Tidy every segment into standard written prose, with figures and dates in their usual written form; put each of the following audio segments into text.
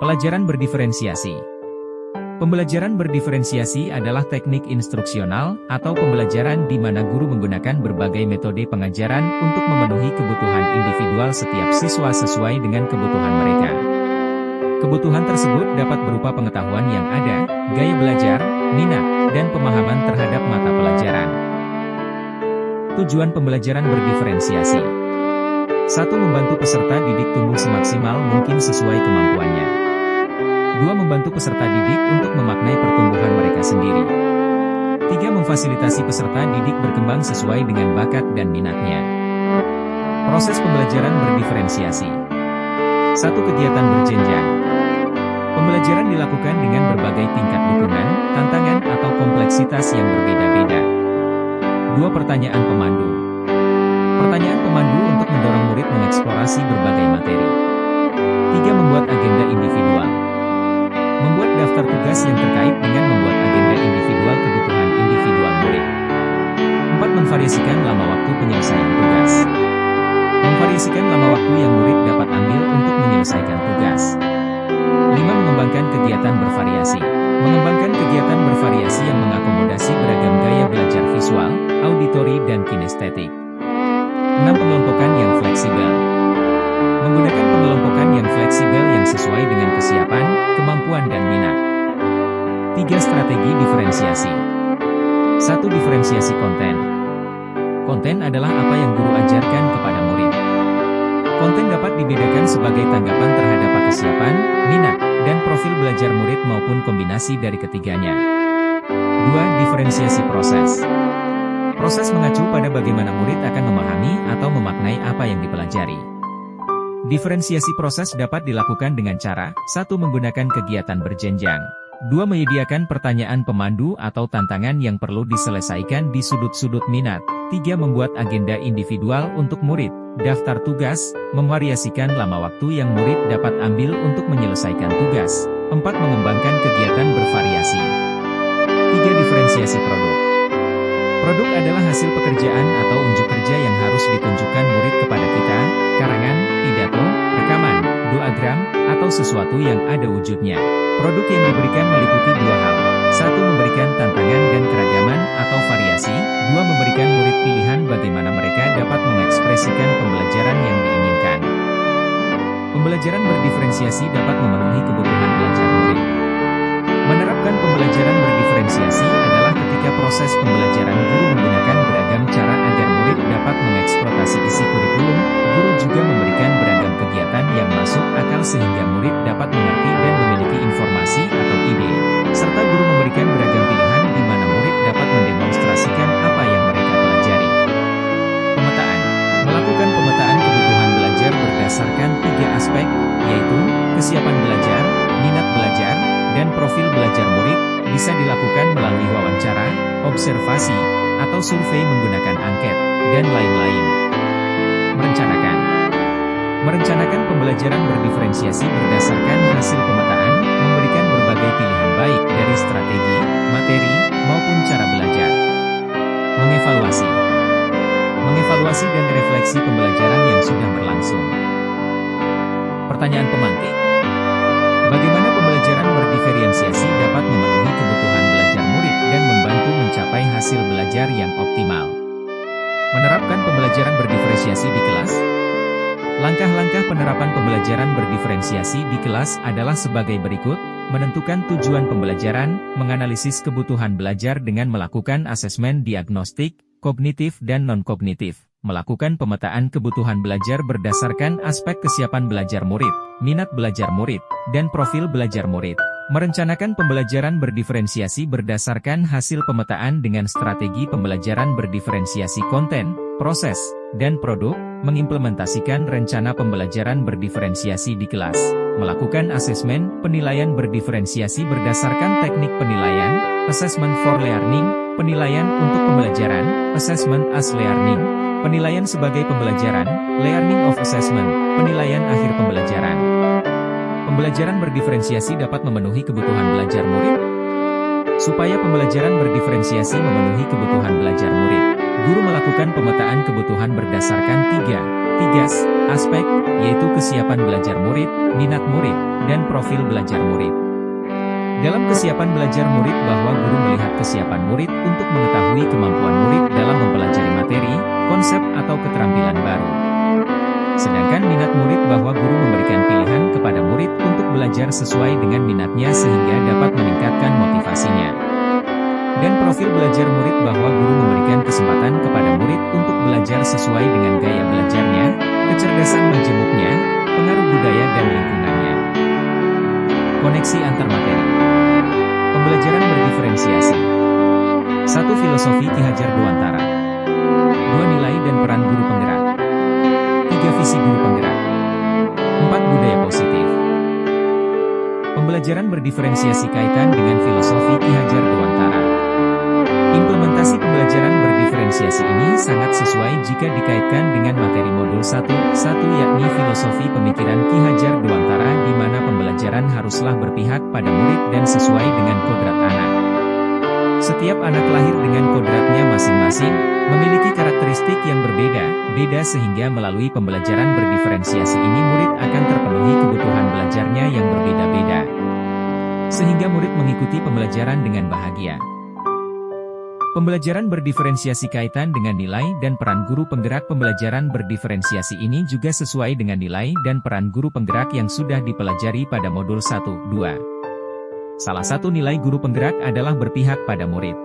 Pelajaran berdiferensiasi. Pembelajaran berdiferensiasi adalah teknik instruksional atau pembelajaran di mana guru menggunakan berbagai metode pengajaran untuk memenuhi kebutuhan individual setiap siswa sesuai dengan kebutuhan mereka. Kebutuhan tersebut dapat berupa pengetahuan yang ada, gaya belajar, minat, dan pemahaman terhadap mata pelajaran. Tujuan pembelajaran berdiferensiasi. 1. Membantu peserta didik tumbuh semaksimal mungkin sesuai kemampuannya. 2. Membantu peserta didik untuk memaknai pertumbuhan mereka sendiri. 3. Memfasilitasi peserta didik berkembang sesuai dengan bakat dan minatnya. Proses pembelajaran berdiferensiasi. 1. Kegiatan berjenjang. Pembelajaran dilakukan dengan berbagai tingkat dukungan, tantangan atau kompleksitas yang berbeda-beda. 2. Pertanyaan pemandu. Pertanyaan pemandu untuk mendorong murid mengeksplorasi berbagai materi. 3. Membuat agenda individual. Membuat daftar tugas yang terkait dengan membuat agenda individual kebutuhan individual murid. 4. Memvariasikan lama waktu penyelesaian tugas. Memvariasikan lama waktu yang murid dapat ambil untuk menyelesaikan tugas. 5. Mengembangkan kegiatan bervariasi. Mengembangkan kegiatan bervariasi yang mengakomodasi beragam gaya belajar visual, auditori dan kinestetik. 6. Pengelompokan yang fleksibel. Menggunakan pengelompokan yang fleksibel yang sesuai dengan kesiapan, kemampuan dan minat. 3. Strategi diferensiasi. 1. Diferensiasi konten. Konten adalah apa yang guru ajarkan kepada murid. Konten dapat dibedakan sebagai tanggapan terhadap kesiapan, minat, dan profil belajar murid maupun kombinasi dari ketiganya. 2. Diferensiasi proses. Proses mengacu pada bagaimana murid akan memahami atau memaknai apa yang dipelajari. Diferensiasi proses dapat dilakukan dengan cara 1. Menggunakan kegiatan berjenjang. 2. Menyediakan pertanyaan pemandu atau tantangan yang perlu diselesaikan di sudut-sudut minat. 3. Membuat agenda individual untuk murid, daftar tugas, memvariasikan lama waktu yang murid dapat ambil untuk menyelesaikan tugas. 4. Mengembangkan kegiatan bervariasi. 3. Diferensiasi produk. Produk adalah hasil pekerjaan atau unjuk kerja yang harus ditunjukkan murid kepada kita, karangan, pidato, rekaman, doagram, atau sesuatu yang ada wujudnya. Produk yang diberikan meliputi 2 hal. 1. Memberikan tantangan dan keragaman atau variasi. 2. Memberikan murid pilihan bagaimana mereka dapat mengekspresikan pembelajaran yang diinginkan. Pembelajaran berdiferensiasi dapat memenuhi kebutuhan belajar murid. Menerapkan pembelajaran berdiferensiasi adalah ketika proses pembelajaran guru menggunakan beragam cara agar murid dapat mengeksploitasi isi kurikulum. Guru juga memberikan beragam kegiatan yang masuk akal sehingga murid dapat mengerti dan memiliki informasi atau ide, serta guru memberikan beragam pilihan di mana murid dapat mendemonstrasikan apa yang mereka pelajari. Pemetaan. Melakukan pemetaan kebutuhan belajar berdasarkan 3 aspek, yaitu kesiapan belajar, minat belajar, dan profil belajar murid, bisa dilakukan melalui wawancara, observasi, atau survei menggunakan angket, dan lain-lain. Merencanakan. Merencanakan pembelajaran berdiferensiasi berdasarkan hasil pemetaan, memberikan berbagai pilihan baik dari strategi, materi, maupun cara belajar. Mengevaluasi. Mengevaluasi dan refleksi pembelajaran yang sudah berlangsung. Pertanyaan pemantik. Bagaimana pembelajaran berdiferensiasi dapat memenuhi kebutuhan belajar murid dan membantu mencapai hasil belajar yang optimal? Menerapkan pembelajaran berdiferensiasi di kelas. Langkah-langkah penerapan pembelajaran berdiferensiasi di kelas adalah sebagai berikut: menentukan tujuan pembelajaran, menganalisis kebutuhan belajar dengan melakukan asesmen diagnostik, kognitif dan non-kognitif, melakukan pemetaan kebutuhan belajar berdasarkan aspek kesiapan belajar murid, minat belajar murid, dan profil belajar murid. Merencanakan pembelajaran berdiferensiasi berdasarkan hasil pemetaan dengan strategi pembelajaran berdiferensiasi konten, proses, dan produk, mengimplementasikan rencana pembelajaran berdiferensiasi di kelas, melakukan asesmen, penilaian berdiferensiasi berdasarkan teknik penilaian, assessment for learning, penilaian untuk pembelajaran, assessment as learning, penilaian sebagai pembelajaran, learning of assessment, penilaian akhir pembelajaran. Pembelajaran berdiferensiasi dapat memenuhi kebutuhan belajar murid. Supaya pembelajaran berdiferensiasi memenuhi kebutuhan belajar murid, Guru melakukan pemetaan kebutuhan berdasarkan tiga aspek, yaitu kesiapan belajar murid, minat murid, dan profil belajar murid. Dalam kesiapan belajar murid bahwa guru melihat kesiapan murid untuk mengetahui kemampuan murid dalam mempelajari materi, konsep atau keterampilan baru. Sedangkan minat murid bahwa guru memberikan pilihan kepada murid untuk belajar sesuai dengan minatnya sehingga dapat meningkatkan motivasinya. Dan profil belajar murid bahwa guru memberikan kesempatan kepada murid untuk belajar sesuai dengan gaya belajarnya, kecerdasan menjemuknya, pengaruh budaya dan lingkungannya. Koneksi antar materi. Pembelajaran berdiferensiasi. 1. Filosofi Ki Hajar Dewantara. 2. Nilai dan peran guru penggerak. 3. Visi guru penggerak. 4. Budaya positif. Pembelajaran berdiferensiasi kaitan dengan filosofi Ki Hajar Dewantara. Implementasi pembelajaran berdiferensiasi ini sangat sesuai jika dikaitkan dengan materi modul 1, yakni filosofi pemikiran Ki Hajar Dewantara di mana pembelajaran haruslah berpihak pada murid dan sesuai dengan kodrat anak. Setiap anak lahir dengan kodratnya masing-masing, memiliki karakteristik yang berbeda-beda sehingga melalui pembelajaran berdiferensiasi ini murid akan terpenuhi kebutuhan belajarnya yang berbeda-beda. Sehingga murid mengikuti pembelajaran dengan bahagia. Pembelajaran berdiferensiasi kaitan dengan nilai dan peran guru penggerak. Pembelajaran berdiferensiasi ini juga sesuai dengan nilai dan peran guru penggerak yang sudah dipelajari pada modul 1, 2. Salah satu nilai guru penggerak adalah berpihak pada murid.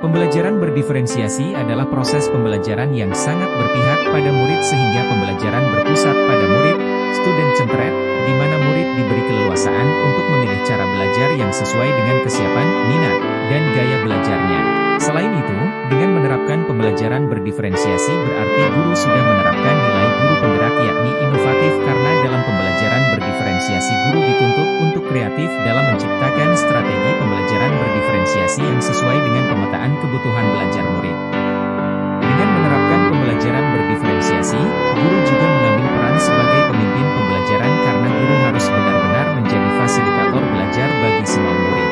Pembelajaran berdiferensiasi adalah proses pembelajaran yang sangat berpihak pada murid sehingga pembelajaran berpusat pada murid, student centered, di mana murid diberi keleluasaan untuk memilih cara belajar yang sesuai dengan kesiapan, minat, dan gaya belajarnya. Selain itu, dengan menerapkan pembelajaran berdiferensiasi berarti guru sudah menerapkan nilai guru penggerak yakni inovatif karena dalam pembelajaran berdiferensiasi guru dituntut untuk kreatif dalam menciptakan strategi pembelajaran berdiferensiasi yang sesuai dengan pemetaan kebutuhan belajar murid. Dengan menerapkan pembelajaran berdiferensiasi, guru juga mengambil peran sebagai pemimpin pembelajaran karena guru harus benar-benar menjadi fasilitator belajar bagi semua murid.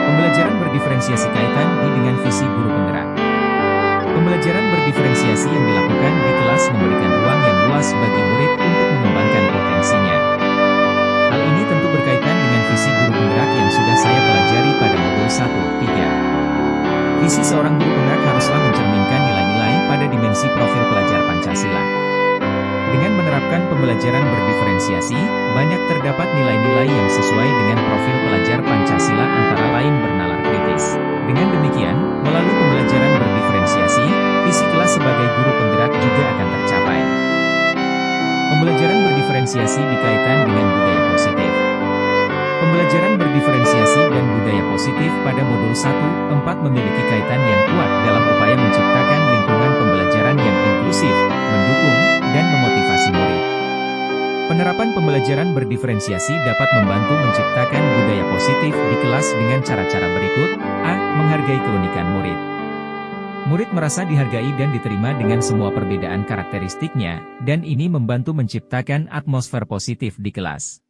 Pembelajaran berdiferensiasi kaitan dengan visi guru penggerak. Pembelajaran berdiferensiasi yang dilakukan di kelas memberikan ruang yang luas bagi murid untuk mengembangkan potensinya. Hal ini tentu berkaitan dengan visi guru penggerak yang sudah saya pelajari pada modul 1, 3. Visi seorang guru penggerak haruslah mencerminkan nilai-nilai pada dimensi profil pelajar Pancasila. Dengan menerapkan pembelajaran berdiferensiasi, banyak terdapat nilai-nilai yang sesuai dengan profil pelajar Pancasila antara lain bernalar kritis. Dengan demikian, melalui pembelajaran berdiferensiasi, visi kelas sebagai guru penggerak juga akan tercapai. Pembelajaran berdiferensiasi dikaitkan dengan budaya positif. Pembelajaran berdiferensiasi dan budaya positif pada modul 1, 4 memiliki kaitan yang kuat dalam upaya menciptakan lingkungan pembelajaran yang inklusif, mendukung, dan memotivasi murid. Penerapan pembelajaran berdiferensiasi dapat membantu menciptakan budaya positif di kelas dengan cara-cara berikut. A. Menghargai keunikan murid. Murid merasa dihargai dan diterima dengan semua perbedaan karakteristiknya, dan ini membantu menciptakan atmosfer positif di kelas.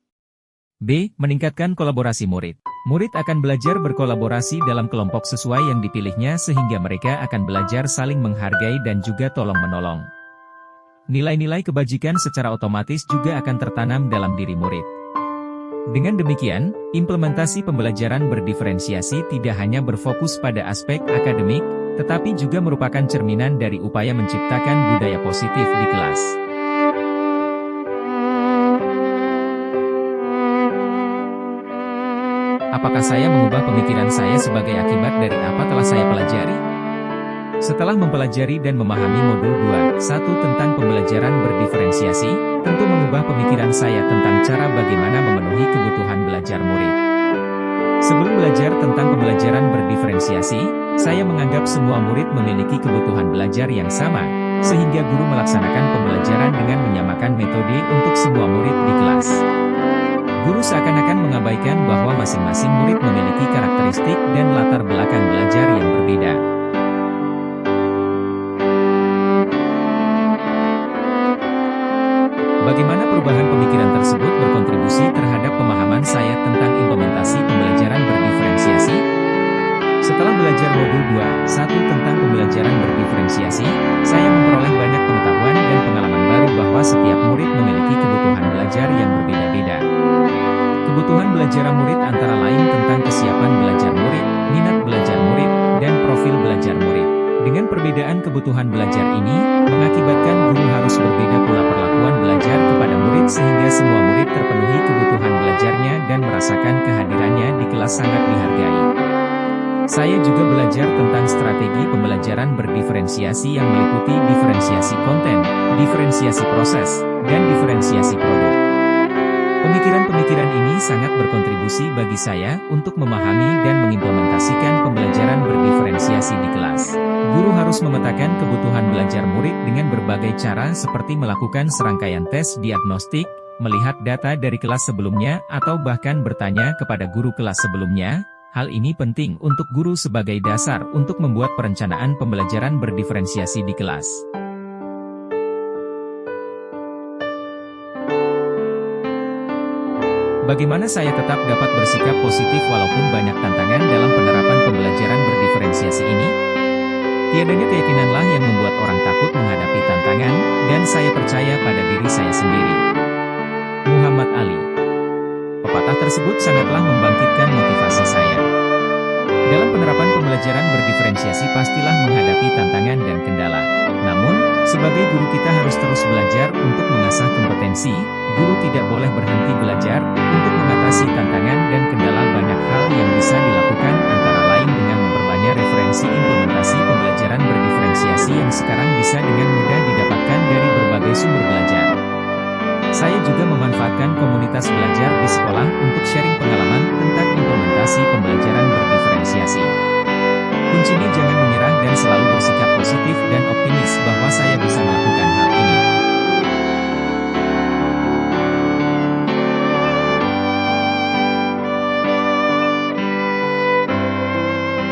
B. Meningkatkan kolaborasi murid. Murid akan belajar berkolaborasi dalam kelompok sesuai yang dipilihnya sehingga mereka akan belajar saling menghargai dan juga tolong-menolong. Nilai-nilai kebajikan secara otomatis juga akan tertanam dalam diri murid. Dengan demikian, implementasi pembelajaran berdiferensiasi tidak hanya berfokus pada aspek akademik, tetapi juga merupakan cerminan dari upaya menciptakan budaya positif di kelas. Apakah saya mengubah pemikiran saya sebagai akibat dari apa telah saya pelajari? Setelah mempelajari dan memahami modul 2.1 tentang pembelajaran berdiferensiasi, tentu mengubah pemikiran saya tentang cara bagaimana memenuhi kebutuhan belajar murid. Sebelum belajar tentang pembelajaran berdiferensiasi, saya menganggap semua murid memiliki kebutuhan belajar yang sama, sehingga guru melaksanakan pembelajaran dengan menyamakan metode untuk semua murid di kelas. Guru seakan-akan mengabaikan bahwa masing-masing murid memiliki karakteristik dan latar belakang belajar yang berbeda. Bagaimana perubahan pemikiran tersebut berkontribusi terhadap pemahaman saya tentang implementasi pembelajaran berdiferensiasi? Setelah belajar modul 2.1 tentang pembelajaran berdiferensiasi, saya memperoleh banyak pengetahuan dan pengalaman baru bahwa setiap murid memiliki kebutuhan belajar yang berbeda-beda. Kebutuhan belajar murid antara lain tentang kesiapan belajar murid, minat belajar murid, dan profil belajar murid. Dengan perbedaan kebutuhan belajar ini, mengakibatkan guru harus berbeda pula perlakuan belajar kepada murid sehingga semua murid terpenuhi kebutuhan belajarnya dan merasakan kehadirannya di kelas sangat dihargai. Saya juga belajar tentang strategi pembelajaran berdiferensiasi yang meliputi diferensiasi konten, diferensiasi proses, dan diferensiasi produk. Pemikiran-pemikiran ini sangat berkontribusi bagi saya untuk memahami dan mengimplementasikan pembelajaran berdiferensiasi di kelas. Guru harus memetakan kebutuhan belajar murid dengan berbagai cara seperti melakukan serangkaian tes diagnostik, melihat data dari kelas sebelumnya atau bahkan bertanya kepada guru kelas sebelumnya. Hal ini penting untuk guru sebagai dasar untuk membuat perencanaan pembelajaran berdiferensiasi di kelas. Bagaimana saya tetap dapat bersikap positif walaupun banyak tantangan dalam penerapan pembelajaran berdiferensiasi ini? Tiadanya keyakinanlah yang membuat orang takut menghadapi tantangan, dan saya percaya pada diri saya sendiri. Muhammad Ali. Pepatah tersebut sangatlah membangkitkan motivasi saya. Dalam penerapan pembelajaran berdiferensiasi pastilah menghadapi tantangan dan kendala. Namun, sebagai guru kita harus terus belajar untuk mengasah kompetensi. Guru tidak boleh berhenti belajar untuk mengatasi tantangan dan kendala. Banyak hal yang bisa dilakukan antara lain dengan memperbanyak referensi implementasi pembelajaran berdiferensiasi yang sekarang bisa dengan mudah didapatkan dari berbagai sumber belajar. Saya juga memanfaatkan komunitas belajar di sekolah untuk sharing pengalaman tentang implementasi pembelajaran berdiferensiasi. Kuncinya jangan